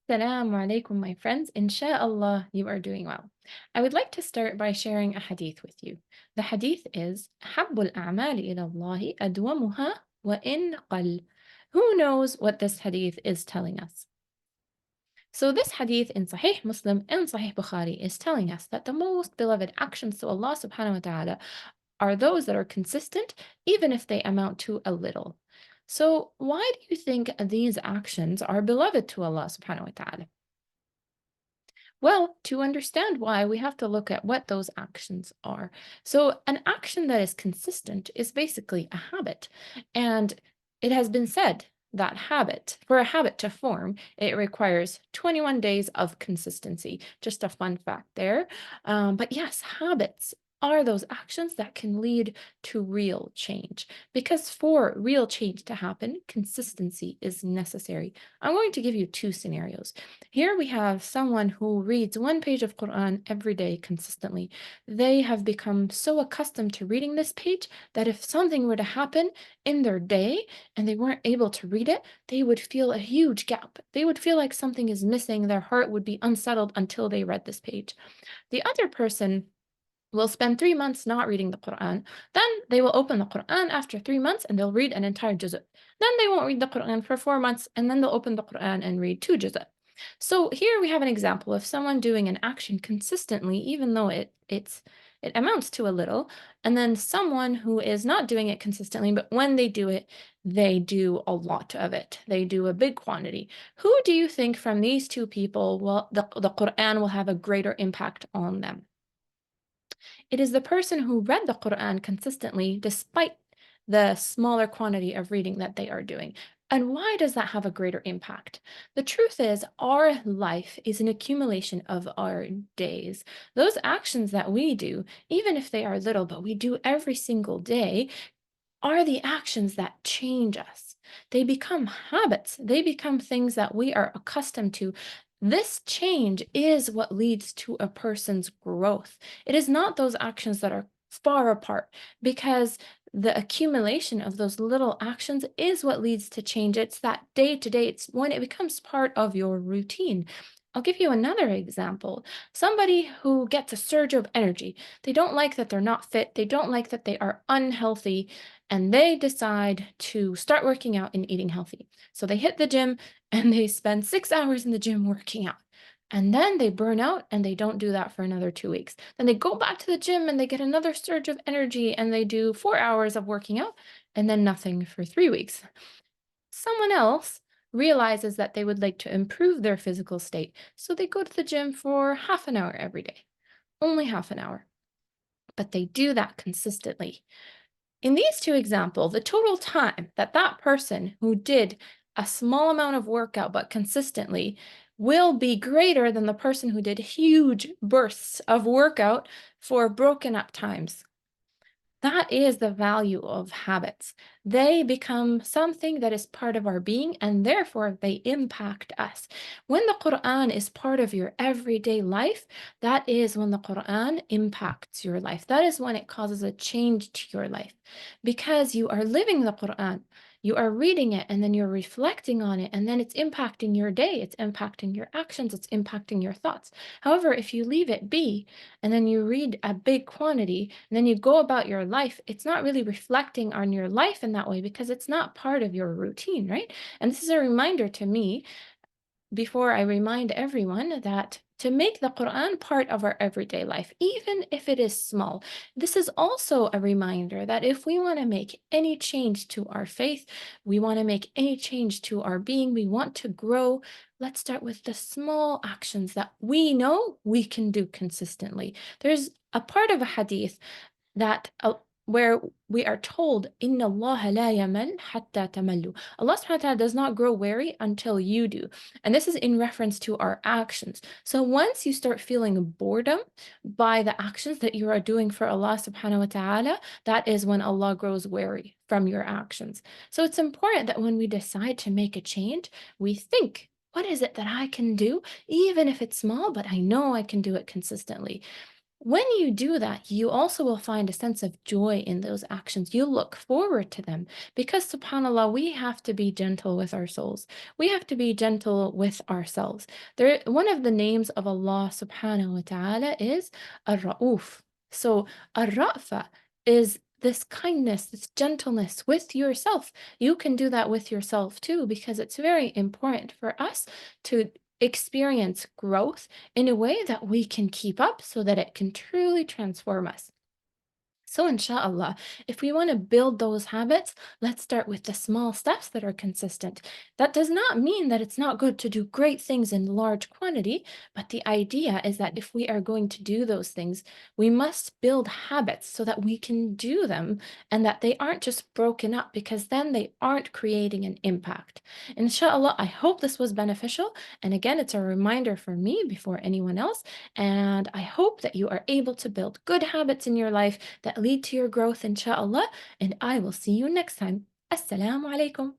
Assalamu alaikum, my friends. Insha'Allah, you are doing well. I would like to start by sharing a hadith with you. The hadith is حب الأعمال إلى الله أدومها وإن قل. Who knows what this hadith is telling us? So this hadith in Sahih Muslim and Sahih Bukhari is telling us that the most beloved actions to Allah subhanahu wa ta'ala are those that are consistent, even if they amount to a little. So why do you think these actions are beloved to Allah subhanahu wa ta'ala? Well, to understand why, we have to look at what those actions are. So, an action that is consistent is basically a habit. And it has been said that for a habit to form, it requires 21 days of consistency. Just a fun fact there. But yes, habits are those actions that can lead to real change. Because for real change to happen, consistency is necessary. I'm going to give you two scenarios. Here we have someone who reads one page of Quran every day consistently. They have become so accustomed to reading this page that if something were to happen in their day and they weren't able to read it, they would feel a huge gap. They would feel like something is missing. Their heart would be unsettled until they read this page. The other person will spend 3 months not reading the Quran. Then they will open the Quran after 3 months and they'll read an entire juz'ah. Then they won't read the Quran for 4 months and then they'll open the Quran and read two juz'ah. So here we have an example of someone doing an action consistently, even though it amounts to a little, and then someone who is not doing it consistently, but when they do it, they do a lot of it. They do a big quantity. Who do you think from these two people the Quran will have a greater impact on them? It is the person who read the Quran consistently despite the smaller quantity of reading that they are doing. And why does that have a greater impact? The truth is, our life is an accumulation of our days. Those actions that we do, even if they are little, but we do every single day, are the actions that change us. They become habits, they become things that we are accustomed to. This change is what leads to a person's growth. It is not those actions that are far apart, because the accumulation of those little actions is what leads to change. It's that day to day, it's when it becomes part of your routine. I'll give you another example. Somebody who gets a surge of energy, they don't like that they're not fit, they don't like that they are unhealthy, and they decide to start working out and eating healthy. So they hit the gym and they spend 6 hours in the gym working out. And then they burn out and they don't do that for another 2 weeks. Then they go back to the gym and they get another surge of energy and they do 4 hours of working out and then nothing for 3 weeks. Someone else realizes that they would like to improve their physical state. So they go to the gym for half an hour every day, only half an hour. But they do that consistently. In these two examples, the total time that that person who did a small amount of workout but consistently will be greater than the person who did huge bursts of workout for broken up times. That is the value of habits. They become something that is part of our being and therefore they impact us. When the Quran is part of your everyday life, that is when the Quran impacts your life. That is when it causes a change to your life because you are living the Quran. You are reading it and then you're reflecting on it, and then it's impacting your day, it's impacting your actions, it's impacting your thoughts. However, if you leave it be and then you read a big quantity and then you go about your life, it's not really reflecting on your life in that way because it's not part of your routine, right? And this is a reminder to me before I remind everyone that to make the Quran part of our everyday life, even if it is small, this is also a reminder that if we want to make any change to our faith, we want to make any change to our being, we want to grow, let's start with the small actions that we know we can do consistently. There's a part of a hadith that where we are told, Inna Allah la yamal hatta tamallu. Allah subhanahu wa ta'ala does not grow weary until you do. And this is in reference to our actions. So once you start feeling boredom by the actions that you are doing for Allah subhanahu wa ta'ala, that is when Allah grows weary from your actions. So it's important that when we decide to make a change, we think, what is it that I can do? Even if it's small, but I know I can do it consistently. When you do that, you also will find a sense of joy in those actions. You look forward to them because, subhanAllah, we have to be gentle with our souls. We have to be gentle with ourselves. One of the names of Allah subhanahu wa ta'ala is Ar-Ra'uf. So, Ar-Ra'fa is this kindness, this gentleness with yourself. You can do that with yourself too, because it's very important for us to experience growth in a way that we can keep up so that it can truly transform us. So, inshallah, if we want to build those habits, let's start with the small steps that are consistent. That does not mean that it's not good to do great things in large quantity, but the idea is that if we are going to do those things, we must build habits so that we can do them and that they aren't just broken up because then they aren't creating an impact. Inshallah, I hope this was beneficial. And again, it's a reminder for me before anyone else. And I hope that you are able to build good habits in your life that lead to your growth, inshallah. And I will see you next time. Assalamu alaikum.